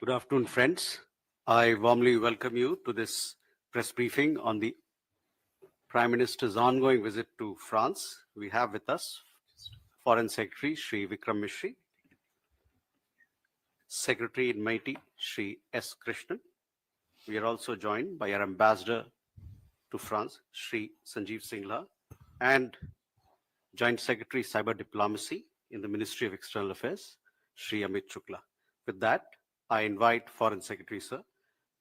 Good afternoon, friends. I warmly welcome you to this press briefing on the Prime Minister's ongoing visit to France. We have with us Foreign Secretary Shri Vikram Mishri, Secretary in MEA Shri S. Krishnan. We are also joined by our Ambassador to France, Shri Sanjeev Singla, and Joint Secretary Cyber Diplomacy in the Ministry of External Affairs, Shri Amit Shukla. With that, I invite Foreign Secretary, sir,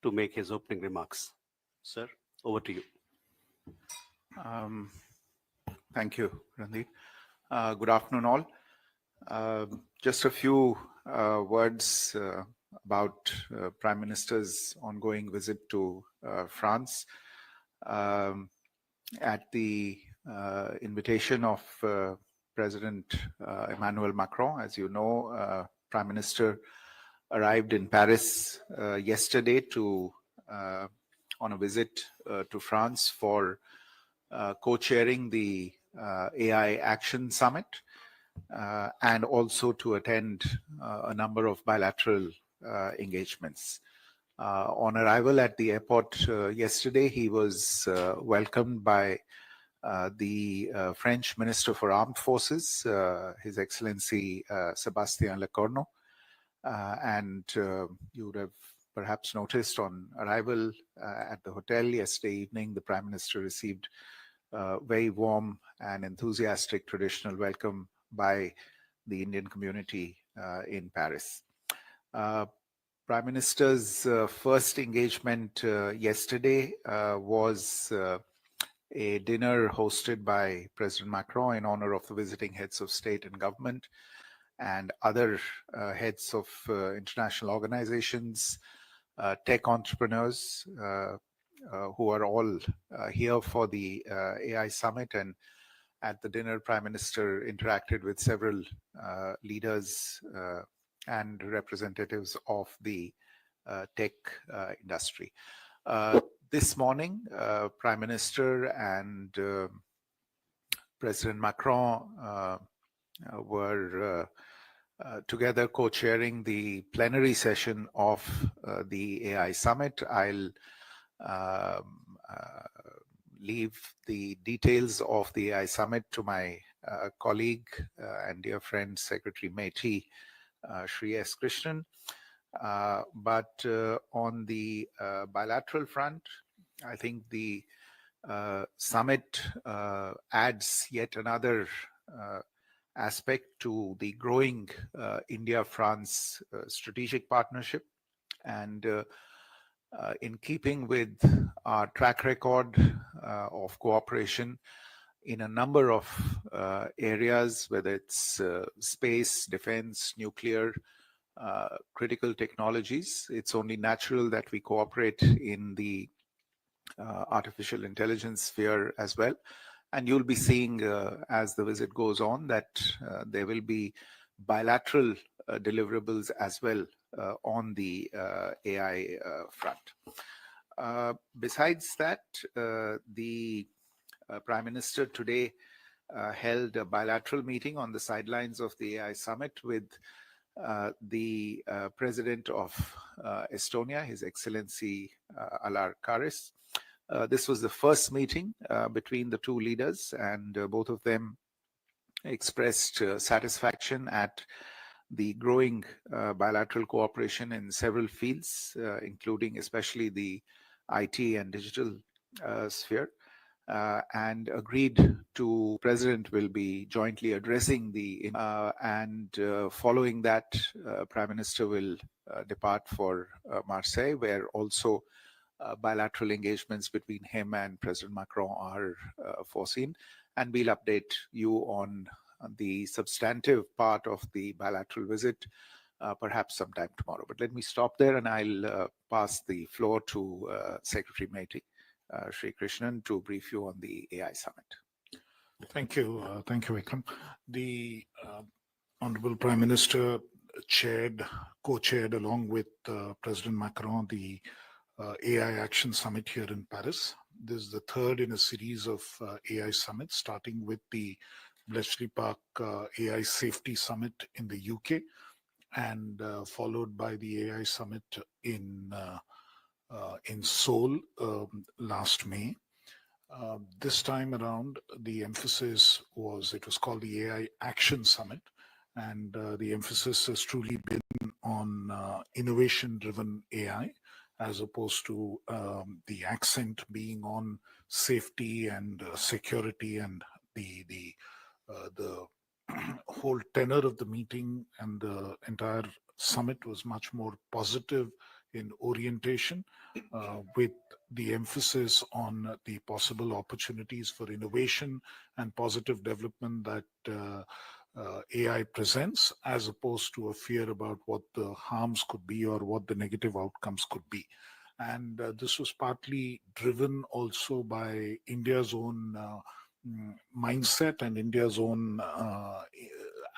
to make his opening remarks. Sir, over to you. Thank you, Randeep. Good afternoon, all. Just a few words about Prime Minister's ongoing visit to France. At the invitation of President Emmanuel Macron, as you know, Prime Minister arrived in Paris yesterday on a visit to France for co-chairing the AI Action Summit and also to attend a number of bilateral engagements. On arrival at the airport yesterday, he was welcomed by the French Minister for Armed Forces, His Excellency Sébastien Lecornu. And you would have perhaps noticed on arrival at the hotel yesterday evening, the Prime Minister received a very warm and enthusiastic traditional welcome by the Indian community in Paris. Prime Minister's first engagement yesterday was a dinner hosted by President Macron in honor of the visiting heads of state and government and other heads of international organizations, tech entrepreneurs who are all here for the AI Summit. And at the dinner, Prime Minister interacted with several leaders and representatives of the tech industry. This morning, Prime Minister and President Macron were together co-chairing the plenary session of the AI Summit. I'll leave the details of the AI Summit to my colleague and dear friend, Secretary MEA, Shri S. Krishnan. But on the bilateral front, I think the summit adds yet another aspect to the growing India-France strategic partnership. And in keeping with our track record of cooperation in a number of areas, whether it's space, defense, nuclear, critical technologies, it's only natural that we cooperate in the artificial intelligence sphere as well. And you'll be seeing as the visit goes on that there will be bilateral deliverables as well on the AI front. Besides that, the Prime Minister today held a bilateral meeting on the sidelines of the AI Summit with the President of Estonia, His Excellency Alar Karis. This was the first meeting between the two leaders, and both of them expressed satisfaction at the growing bilateral cooperation in several fields, including especially the IT and digital sphere, and agreed to President will be jointly addressing the and following that, Prime Minister will depart for Marseille, where also bilateral engagements between him and President Macron are foreseen. And we'll update you on the substantive part of the bilateral visit, perhaps sometime tomorrow. But let me stop there, and I'll pass the floor to Secretary MEA, Shri Krishnan, to brief you on the AI Summit. Thank you, Vikram. The Honorable Prime Minister co-chaired along with President Macron the AI Action Summit here in Paris. This is the third in a series of AI summits, starting with the Bletchley Park AI Safety Summit in the UK, and followed by the AI summit in Seoul last May. This time around, the emphasis was, it was called the AI Action Summit, and the emphasis has truly been on innovation-driven AI, as opposed to the accent being on safety and security, and the whole tenor of the meeting and the entire summit was much more positive in orientation, with the emphasis on the possible opportunities for innovation and positive development that AI presents, as opposed to a fear about what the harms could be or what the negative outcomes could be. And this was partly driven also by India's own mindset and India's own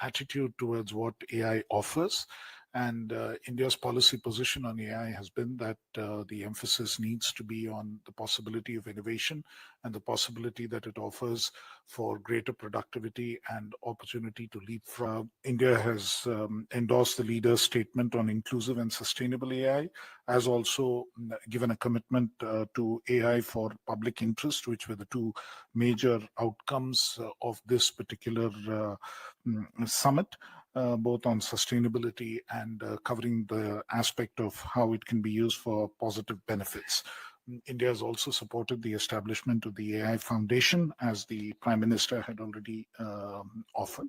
attitude towards what AI offers. And India's policy position on AI has been that the emphasis needs to be on the possibility of innovation and the possibility that it offers for greater productivity and opportunity to leapfrog. India has endorsed the leader's statement on inclusive and sustainable AI, has also given a commitment to AI for public interest, which were the two major outcomes of this particular summit. Both on sustainability and covering the aspect of how it can be used for positive benefits. India has also supported the establishment of the AI Foundation, as the Prime Minister had already offered.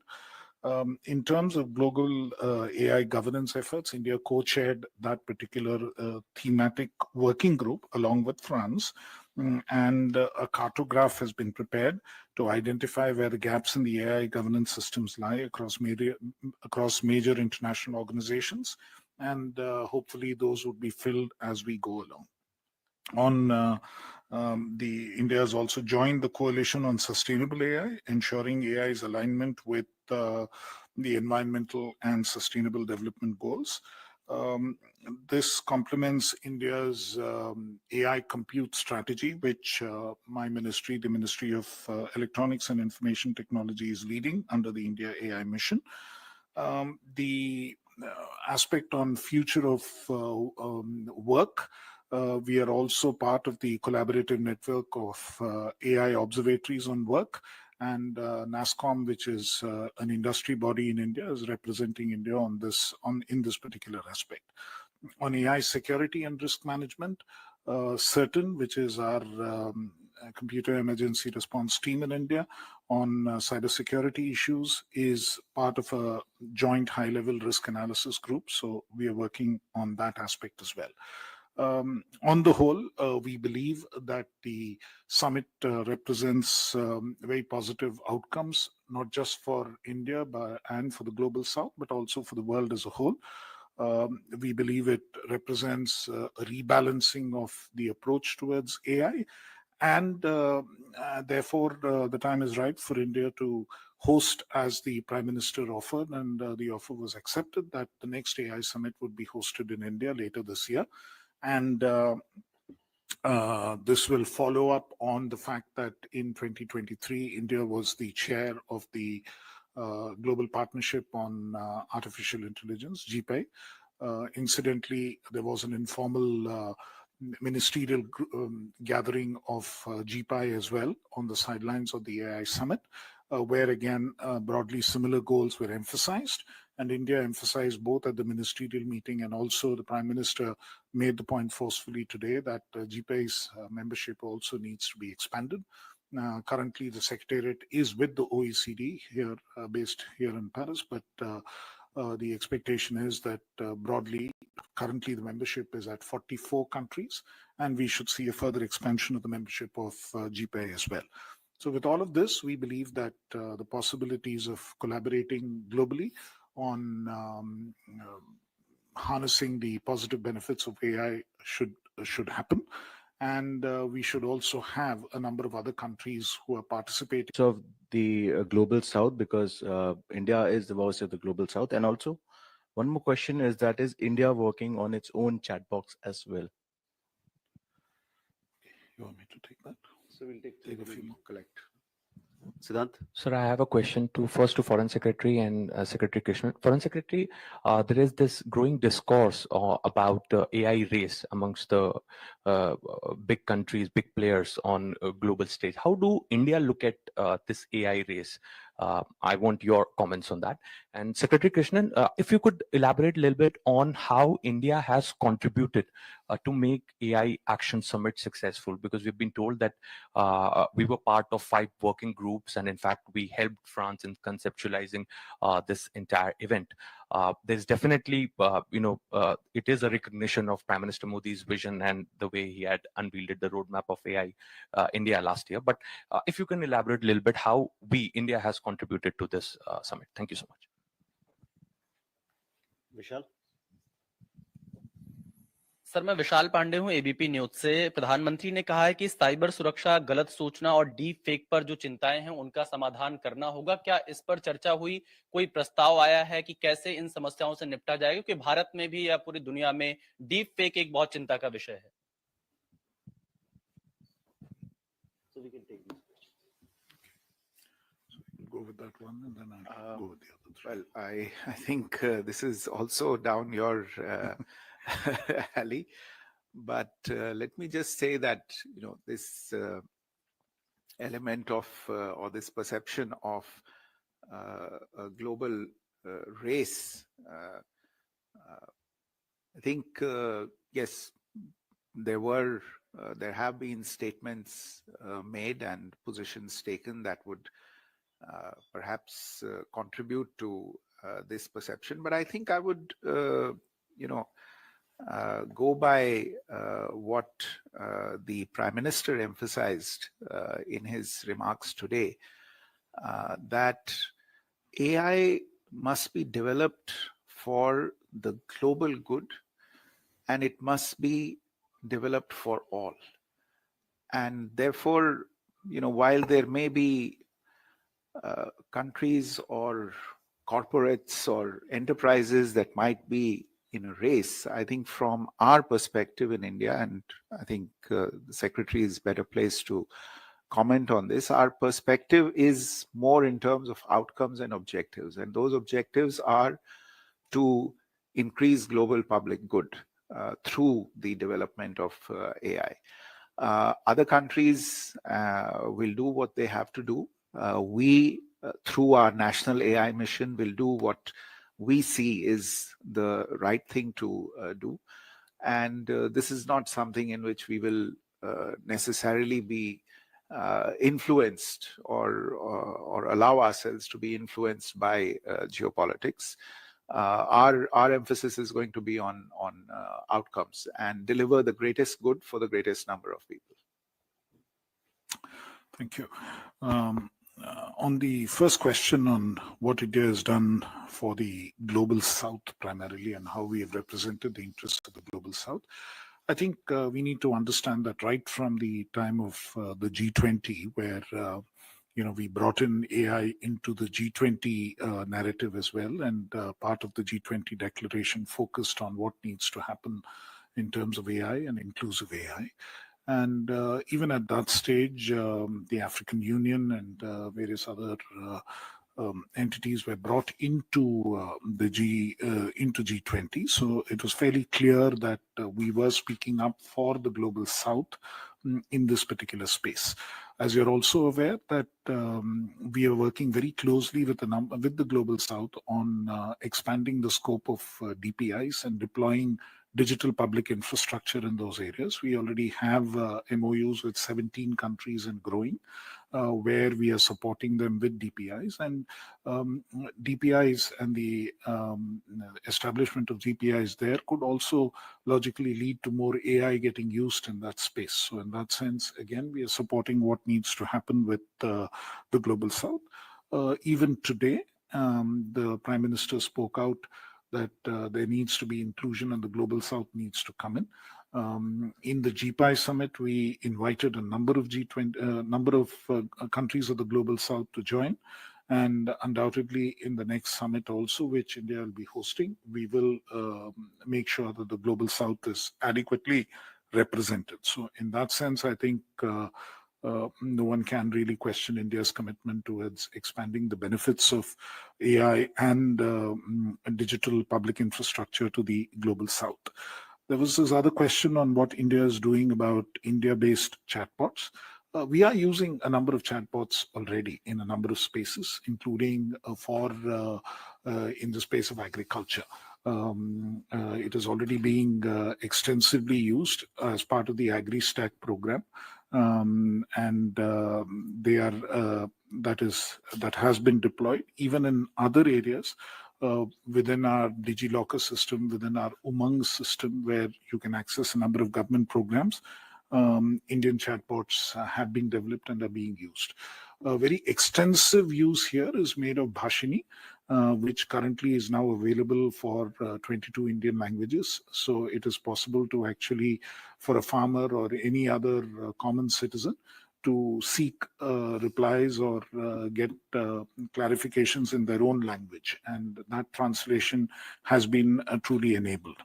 In terms of global AI governance efforts, India co-chaired that particular thematic working group along with France, and a cartograph has been prepared to identify where the gaps in the AI governance systems lie across major international organizations, and hopefully those would be filled as we go along. India has also joined the Coalition on Sustainable AI, ensuring AI's alignment with the environmental and sustainable development goals. This complements India's AI compute strategy, which my ministry, the Ministry of Electronics and Information Technology, is leading under the India AI mission. The aspect on future of work, we are also part of the collaborative network of AI observatories on work, and NASSCOM, which is an industry body in India, is representing India in this particular aspect. On AI security and risk management, CERTAN, which is our computer emergency response team in India on cybersecurity issues, is part of a joint high-level risk analysis group. So we are working on that aspect as well. On the whole, we believe that the summit represents very positive outcomes, not just for India and for the global South, but also for the world as a whole. We believe it represents a rebalancing of the approach towards AI, and therefore the time is right for India to host, as the Prime Minister offered, and the offer was accepted, that the next AI summit would be hosted in India later this year. And this will follow up on the fact that in 2023, India was the chair of the Global Partnership on Artificial Intelligence, GPAI. Incidentally, there was an informal ministerial gathering of GPAI as well on the sidelines of the AI summit, where again broadly similar goals were emphasized, and India emphasized both at the ministerial meeting, and also the Prime Minister made the point forcefully today that GPAI's membership also needs to be expanded. Currently, the Secretariat is with the OECD here, based here in Paris, but the expectation is that broadly, currently the membership is at 44 countries, and we should see a further expansion of the membership of GPAI as well. So with all of this, we believe that the possibilities of collaborating globally on harnessing the positive benefits of AI should happen. And we should also have a number of other countries who are participating. Of the global South, because India is the voice of the global South. And also, one more question is that, is India working on its own chat box as well? You want me to take that? So we'll take a few more, collect. Siddhant? Sir, I have a question first to Foreign Secretary and Secretary Krishnan. Foreign Secretary, there is this growing discourse about AI race amongst the big countries, big players on a global stage. How do India look at this AI race? I want your comments on that. And Secretary Krishnan, if you could elaborate a little bit on how India has contributed to make AI Action Summit successful, because we've been told that we were part of 5 working groups, and in fact, we helped France in conceptualizing this entire event. There's definitely, it is a recognition of Prime Minister Modi's vision and the way he had unveiled the roadmap of AI India last year. But if you can elaborate a little bit how India has contributed to this summit. Thank you so much. Vishal? Sir, मैं विशाल पांडे हूं ABP news से। प्रधानमंत्री ने कहा है कि cyber सुरक्षा, गलत सूचना और डीप फेक पर जो चिंताएं हैं उनका समाधान करना होगा। क्या इस पर चर्चा हुई? कोई प्रस्ताव आया है कि कैसे इन समस्याओं से निपटा जाएगा? क्योंकि भारत में भी या पूरी दुनिया में डीप फेक एक बहुत चिंता का विषय है। So we can take these questions. Go with that one, and then I'll go with the other three. Well, I think this is also down your alley, but let me just say that this element of or this perception of a global race, I think yes, there have been statements made and positions taken that would perhaps contribute to this perception. But I think I would, go by what the Prime Minister emphasized in his remarks today, that AI must be developed for the global good, and it must be developed for all. And therefore, while there may be countries or corporates or enterprises that might be in a race, I think from our perspective in India, and I think the Secretary is better placed to comment on this, our perspective is more in terms of outcomes and objectives. And those objectives are to increase global public good through the development of AI. Other countries will do what they have to do. We, through our national AI mission, will do what we see is the right thing to do. And this is not something in which we will necessarily be influenced or allow ourselves to be influenced by geopolitics. Our emphasis is going to be on outcomes and deliver the greatest good for the greatest number of people. Thank you. On the first question on what India has done for the Global South primarily and how we have represented the interests of the Global South, I think we need to understand that right from the time of the G20, where we brought in AI into the G20 narrative as well, and part of the G20 declaration focused on what needs to happen in terms of AI and inclusive AI. And even at that stage, the African Union and various other entities were brought into into G20. So it was fairly clear that we were speaking up for the Global South in this particular space. As you're also aware that we are working very closely with the Global South on expanding the scope of DPIs and deploying digital public infrastructure in those areas. We already have MOUs with 17 countries and growing, where we are supporting them with DPIs. And DPIs and the establishment of DPIs there could also logically lead to more AI getting used in that space. So in that sense, again, we are supporting what needs to happen with the Global South. Even today, the Prime Minister spoke out that there needs to be inclusion and the Global South needs to come in. In the GPI summit, we invited a number of countries of the Global South to join. And undoubtedly in the next summit also, which India will be hosting, we will make sure that the Global South is adequately represented. So in that sense, I think no one can really question India's commitment towards expanding the benefits of AI and digital public infrastructure to the global south. There was this other question on what India is doing about India-based chatbots. We are using a number of chatbots already in a number of spaces, including in the space of agriculture. It is already being extensively used as part of the AgriStack program, and that has been deployed even in other areas within our DigiLocker system, within our Umang system, where you can access a number of government programs. Indian chatbots have been developed and are being used. A very extensive use here is made of Bhashini, which currently is now available for 22 Indian languages. So it is possible to actually, for a farmer or any other common citizen, to seek replies or get clarifications in their own language. And that translation has been truly enabled.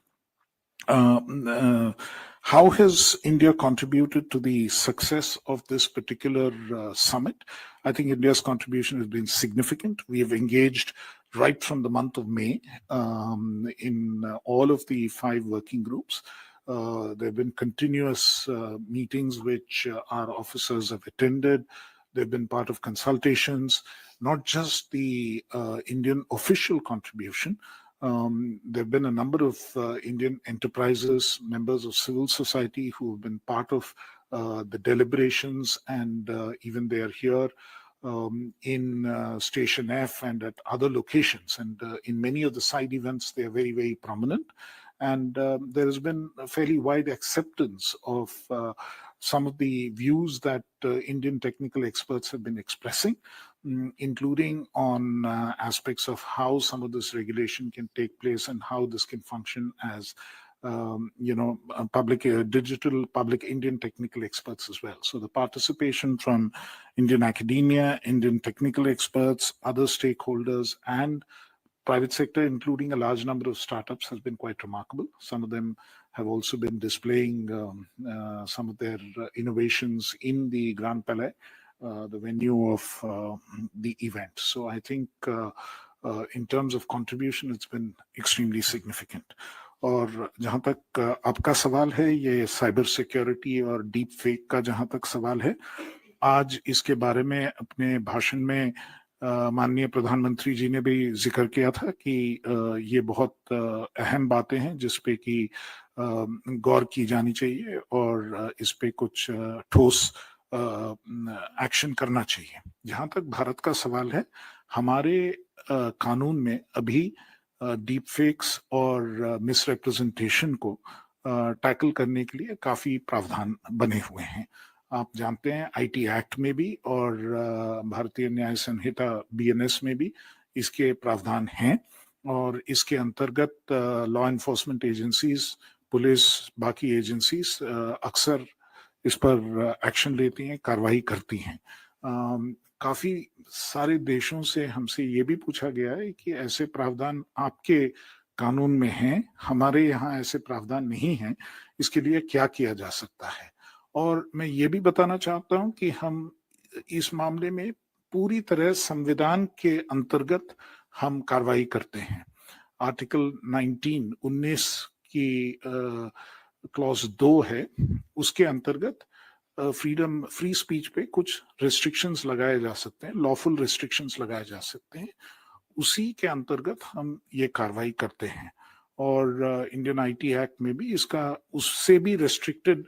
How has India contributed to the success of this particular summit? I think India's contribution has been significant. We have engaged right from the month of May in all of the 5 working groups. There have been continuous meetings which our officers have attended. They've been part of consultations, not just the Indian official contribution. There have been a number of Indian enterprises, members of civil society who have been part of the deliberations, and even they are here in Station F and at other locations. And in many of the side events, they are very, very prominent. And there has been a fairly wide acceptance of some of the views that Indian technical experts have been expressing, including on aspects of how some of this regulation can take place and how this can function as digital public Indian technical experts as well. So the participation from Indian academia, Indian technical experts, other stakeholders, and private sector, including a large number of startups, has been quite remarkable. Some of them have also been displaying some of their innovations in the Grand Palais, the venue of the event. So I think in terms of contribution, it's been extremely significant. और जहां तक आपका सवाल है, ये cyber security और deep fake का जहां तक सवाल है, आज इसके बारे में अपने भाषण में माननीय प्रधानमंत्री जी ने भी जिक्र किया था कि ये बहुत अहम बातें हैं जिस पे कि गौर की जानी चाहिए और इस पे कुछ ठोस एक्शन करना चाहिए. जहां तक भारत का सवाल है, हमारे कानून में अभी डीप फेक्स और मिसरिप्रेजेंटेशन को टैकल करने के लिए काफी प्रावधान बने हुए हैं. आप जानते हैं आईटी एक्ट में भी और भारतीय न्याय संहिता बीएनएस में भी इसके प्रावधान हैं और इसके अंतर्गत लॉ एनफोर्समेंट एजेंसीज, पुलिस, बाकी एजेंसीज अक्सर इस पर एक्शन लेती हैं, कार्रवाई करती हैं. काफी सारे देशों से हमसे ये भी पूछा गया है कि ऐसे प्रावधान आपके कानून में हैं, हमारे यहाँ ऐसे प्रावधान नहीं हैं, इसके लिए क्या किया जा सकता है. और मैं ये भी बताना चाहता हूं कि हम इस मामले में पूरी तरह संविधान के अंतर्गत हम कार्रवाई करते हैं. आर्टिकल 19 की क्लॉज 2 है, उसके अंतर्गत फ्री स्पीच पे कुछ रिस्ट्रिक्शंस लगाए जा सकते हैं, लॉफुल रिस्ट्रिक्शंस लगाए जा सकते हैं. उसी के अंतर्गत हम ये कार्रवाई करते हैं और इंडियन आईटी एक्ट में भी इसका उससे भी रेस्ट्रिक्टेड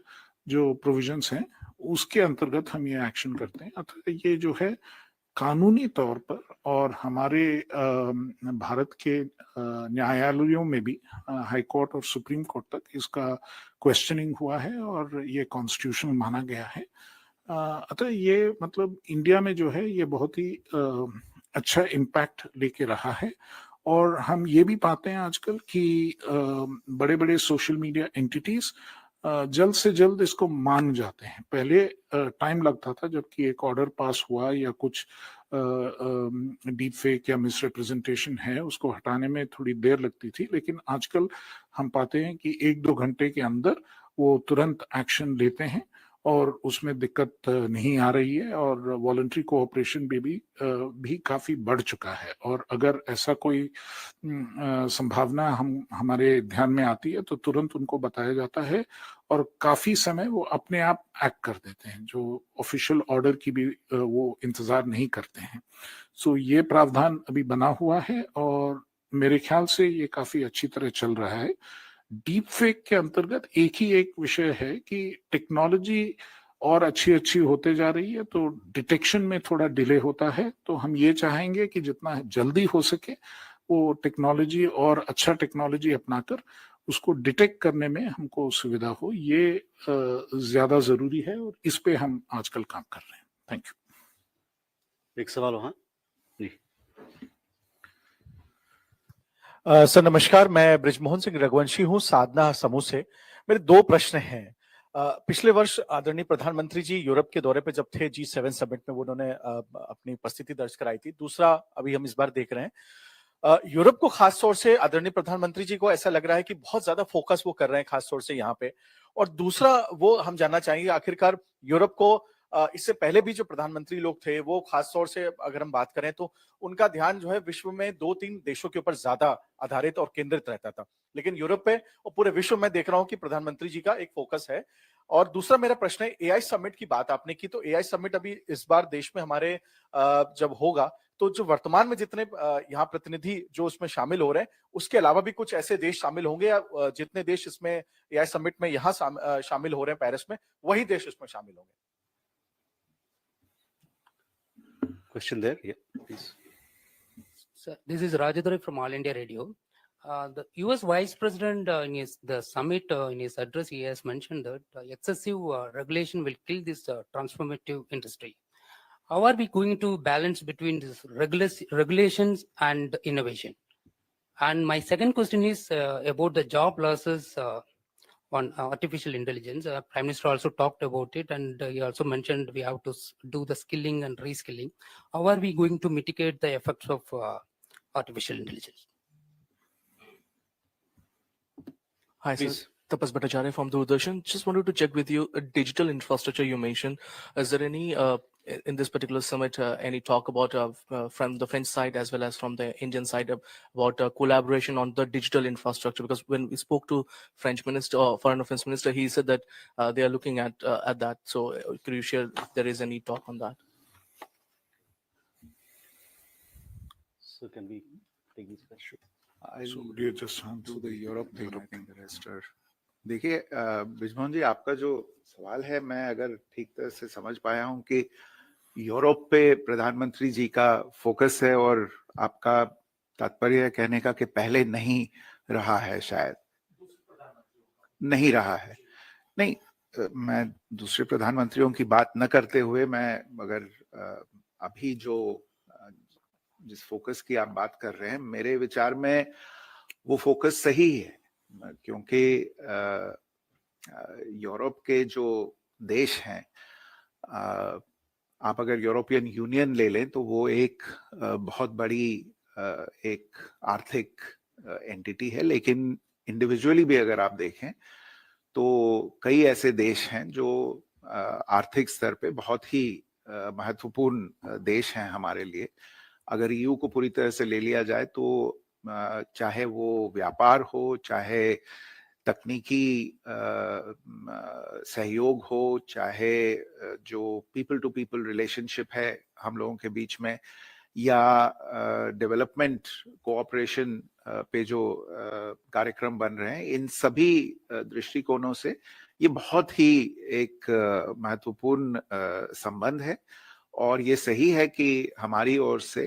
जो प्रोविजंस हैं उसके अंतर्गत हम ये एक्शन करते हैं. अतः ये जो है कानूनी तौर पर और हमारे भारत के न्यायालयों में भी, हाई कोर्ट और सुप्रीम कोर्ट तक इसका क्वेश्चनिंग हुआ है और ये कॉन्स्टिट्यूशनल माना गया है. अतः ये मतलब इंडिया में जो है ये बहुत ही अच्छा इम्पैक्ट लेके रहा है. और हम ये भी पाते हैं आजकल कि बड़े बड़े सोशल मीडिया एंटिटीज जल्द से जल्द इसको मान जाते हैं. पहले टाइम लगता था, जबकि एक ऑर्डर पास हुआ या कुछ डीप फेक या मिसरिप्रेजेंटेशन है उसको हटाने में थोड़ी देर लगती थी, लेकिन आजकल हम पाते हैं कि 1-2 घंटे के अंदर वो तुरंत एक्शन लेते हैं और उसमें दिक्कत नहीं आ रही है और वॉलंटरी कोऑपरेशन भी काफी बढ़ चुका है। और अगर ऐसा कोई संभावना हमारे ध्यान में आती है तो तुरंत उनको बताया जाता है और काफी समय वो अपने आप एक्ट कर देते हैं, जो ऑफिशियल ऑर्डर की भी वो इंतजार नहीं करते हैं। सो ये प्रावधान अभी बना हुआ है और मेरे ख्याल से ये काफी अच्छी तरह चल रहा है। डीप फेक के अंतर्गत एक ही एक विषय है कि टेक्नोलॉजी और अच्छी होते जा रही है तो डिटेक्शन में थोड़ा डिले होता है। तो हम ये चाहेंगे कि जितना जल्दी हो सके वो टेक्नोलॉजी और अच्छा टेक्नोलॉजी अपनाकर उसको डिटेक्ट करने में हमको सुविधा हो, ये ज्यादा जरूरी है और इस पे हम आजकल काम कर रहे हैं। Thank you. एक सवाल वहां जी। सर नमस्कार, मैं ब्रिजमोहन सिंह रघुवंशी हूं, साधना समूह से। मेरे दो प्रश्न हैं। पिछले वर्ष आदरणीय प्रधानमंत्री जी यूरोप के दौरे पे जब थे G7 समिट में, वो उन्होंने अपनी उपस्थिति दर्ज कराई थी। दूसरा, अभी हम इस बार देख रहे हैं यूरोप को खास तौर से आदरणीय प्रधानमंत्री जी को ऐसा लग रहा है कि बहुत ज्यादा फोकस वो कर रहे हैं खास तौर से यहाँ पे। और दूसरा, वो हम जानना चाहेंगे आखिरकार यूरोप को इससे पहले भी जो प्रधानमंत्री लोग थे वो खास तौर से अगर हम बात करें तो उनका ध्यान जो है विश्व में 2-3 देशों के ऊपर ज्यादा आधारित और केंद्रित रहता था, लेकिन यूरोप पे और पूरे विश्व में देख रहा हूं कि प्रधानमंत्री जी का एक फोकस है। और दूसरा मेरा प्रश्न है, एआई समिट की बात आपने की, तो एआई समिट अभी इस बार देश में हमारे जब होगा तो जो वर्तमान में जितने यहाँ प्रतिनिधि जो उसमें शामिल हो रहे हैं, उसके अलावा भी कुछ ऐसे देश शामिल होंगे या जितने देश इसमें एआई समिट में यहाँ शामिल हो रहे हैं पेरिस में, वही देश इसमें शामिल होंगे? Question there, yeah, please. Sir, this is Rajadhuri from All India Radio. The U.S. Vice President in the summit, in his address, he has mentioned that excessive regulation will kill this transformative industry. How are we going to balance between this regulations and innovation? And my second question is about the job losses on artificial intelligence. Prime Minister also talked about it, and he also mentioned we have to do the skilling and reskilling. How are we going to mitigate the effects of artificial intelligence? Hi, Please. sir. Tapas Bhattacharya from Doordarshan. Just wanted to check with you, digital infrastructure you mentioned. Is there any, in this particular summit, any talk about from the French side as well as from the Indian side about collaboration on the digital infrastructure? Because when we spoke to French minister or Foreign Affairs Minister, he said that they are looking at that. So could you share if there is any talk on that? So can we take this question? So would you just answer to the Europe thing, I think thing? the rest are. देखिए बिजमोहन जी, आपका जो सवाल है, मैं अगर ठीक तरह से समझ पाया हूं कि यूरोप पे प्रधानमंत्री जी का फोकस है और आपका तात्पर्य कहने का कि पहले नहीं रहा है, शायद नहीं रहा है। नहीं, मैं दूसरे प्रधानमंत्रियों की बात न करते हुए, मैं अगर अभी जो जिस फोकस की आप बात कर रहे हैं, मेरे विचार में वो फोकस सही है, क्योंकि यूरोप के जो देश हैं, आप अगर यूरोपियन यूनियन ले लें तो वो एक बहुत बड़ी एक आर्थिक एंटिटी है, लेकिन इंडिविजुअली भी अगर आप देखें तो कई ऐसे देश हैं जो आर्थिक स्तर पे बहुत ही महत्वपूर्ण देश हैं हमारे लिए। अगर ईयू को पूरी तरह से ले लिया जाए तो चाहे वो व्यापार हो, चाहे तकनीकी सहयोग हो, चाहे जो पीपल टू पीपल रिलेशनशिप है हम लोगों के बीच में, या डेवलपमेंट कोऑपरेशन पे जो कार्यक्रम बन रहे हैं, इन सभी दृष्टिकोणों से ये बहुत ही एक महत्वपूर्ण संबंध है। और ये सही है कि हमारी ओर से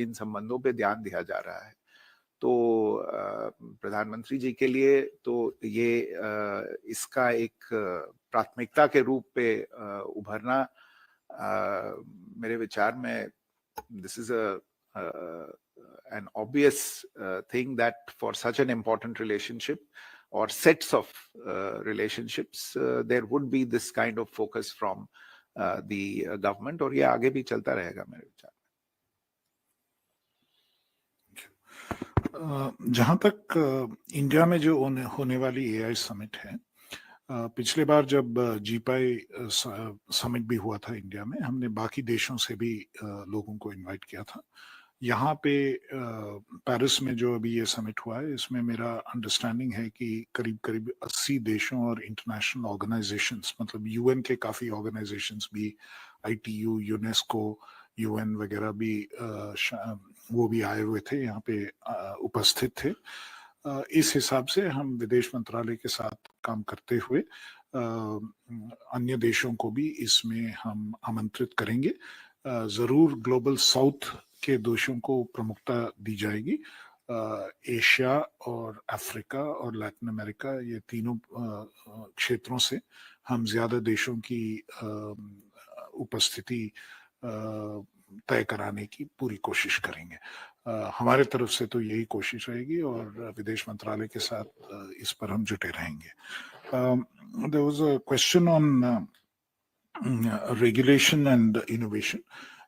इन संबंधों पे ध्यान दिया जा रहा है। तो प्रधानमंत्री जी के लिए तो ये इसका एक प्राथमिकता के रूप पे उभरना मेरे विचार में this is an obvious thing that for such an important relationship or sets of relationships there would be this kind of focus from the government, और ये आगे भी चलता रहेगा मेरे विचार में। जहां तक इंडिया में जो होने वाली एआई समिट है, पिछले बार जब G5 समिट भी हुआ था इंडिया में, हमने बाकी देशों से भी लोगों को इनवाइट किया था। यहाँ पे पेरिस में जो अभी ये समिट हुआ है, इसमें मेरा अंडरस्टैंडिंग है कि करीब करीब 80 देशों और इंटरनेशनल ऑर्गेनाइजेशंस, मतलब यूएन के काफी ऑर्गेनाइजेशंस भी, ITU, यूनेस्को, UN वगैरह भी वो भी आए हुए थे, यहाँ पे उपस्थित थे। इस हिसाब से हम विदेश मंत्रालय के साथ काम करते हुए अन्य देशों को भी इसमें हम आमंत्रित करेंगे। जरूर ग्लोबल साउथ के देशों को प्रमुखता दी जाएगी। एशिया और अफ्रीका और लैटिन अमेरिका, ये तीनों क्षेत्रों से हम ज्यादा देशों की उपस्थिति तय कराने की पूरी कोशिश करेंगे। हमारे तरफ से तो यही कोशिश रहेगी और विदेश मंत्रालय के साथ इस पर हम जुटे रहेंगे। There was a question on regulation and innovation.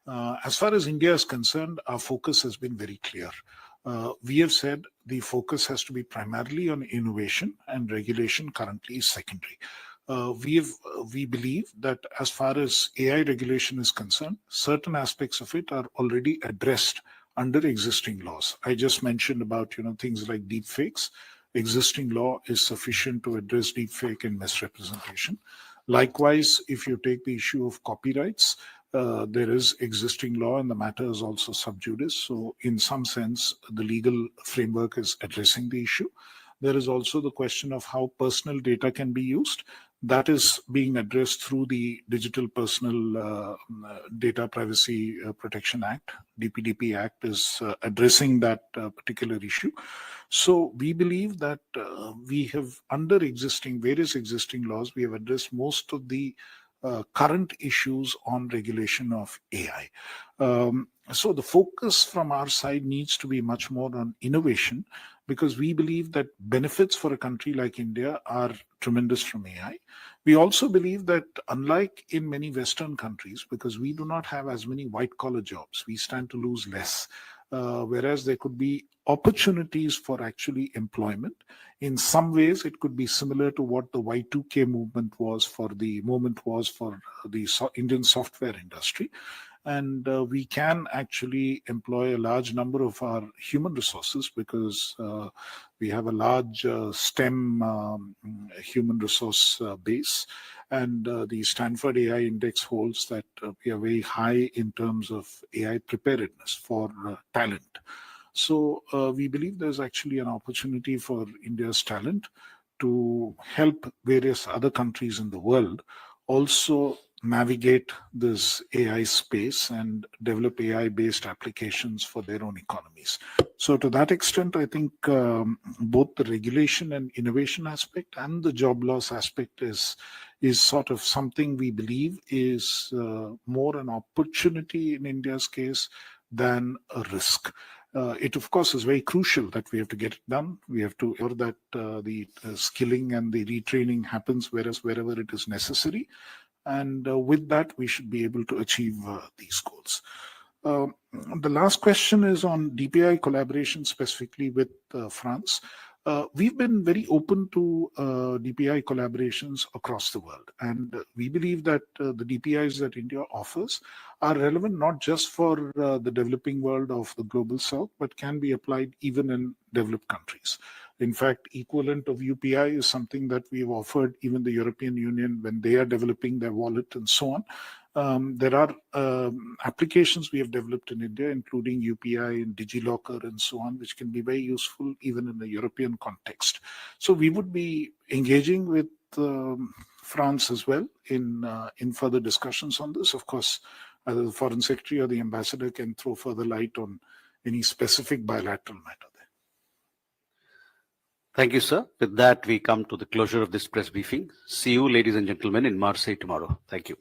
As far as India is concerned, our focus has been very clear. We have said the focus has to be primarily on innovation, and regulation currently is secondary. We believe that as far as AI regulation is concerned, certain aspects of it are already addressed under existing laws. I just mentioned about things like deep fakes. Existing law is sufficient to address deep fake and misrepresentation. Likewise, if you take the issue of copyrights, there is existing law and the matter is also sub judice. So in some sense, the legal framework is addressing the issue. There is also the question of how personal data can be used. That is being addressed through the Digital Personal Data Privacy Protection Act. DPDP Act is addressing that particular issue. So we believe that we have, under various existing laws, we have addressed most of the current issues on regulation of AI. So the focus from our side needs to be much more on innovation, because we believe that benefits for a country like India are tremendous from AI. We also believe that, unlike in many Western countries, because we do not have as many white-collar jobs, we stand to lose less. Whereas there could be opportunities for actually employment. In some ways, it could be similar to what the Y2K movement was for the Indian software industry. And we can actually employ a large number of our human resources, because we have a large STEM human resource base. And the Stanford AI Index holds that we are very high in terms of AI preparedness for talent. So we believe there's actually an opportunity for India's talent to help various other countries in the world also navigate this AI space and develop AI-based applications for their own economies. So to that extent, I think both the regulation and innovation aspect and the job loss aspect is sort of something we believe is more an opportunity in India's case than a risk. It, of course, is very crucial that we have to get it done. We have to ensure that the skilling and the retraining happens wherever it is necessary. And with that, we should be able to achieve these goals. The last question is on DPI collaboration, specifically with France. We've been very open to DPI collaborations across the world. And we believe that the DPIs that India offers are relevant not just for the developing world of the global south, but can be applied even in developed countries. In fact, equivalent of UPI is something that we've offered even the European Union when they are developing their wallet and so on. There are applications we have developed in India, including UPI and DigiLocker and so on, which can be very useful even in a European context. So we would be engaging with France as well in further discussions on this. Of course, either the Foreign Secretary or the Ambassador can throw further light on any specific bilateral matter there. Thank you, sir. With that, we come to the closure of this press briefing. See you, ladies and gentlemen, in Marseille tomorrow. Thank you.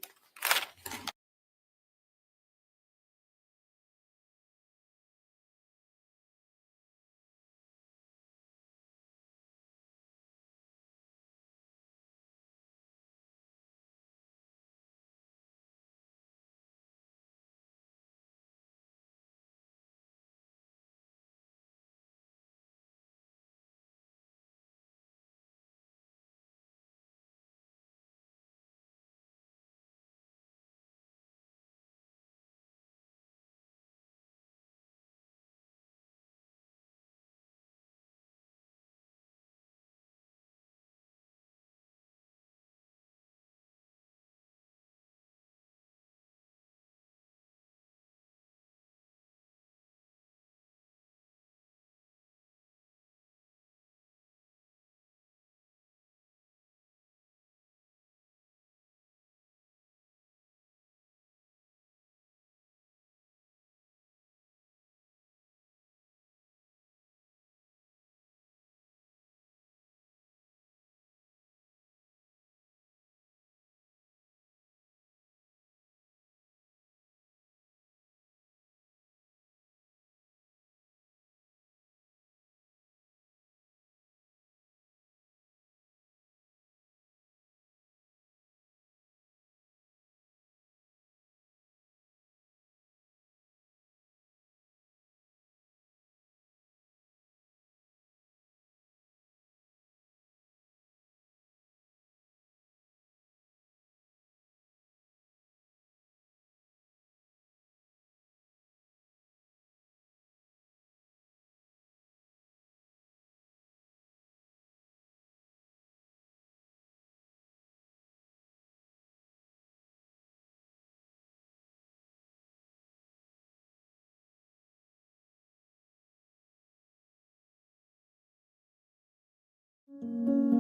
you.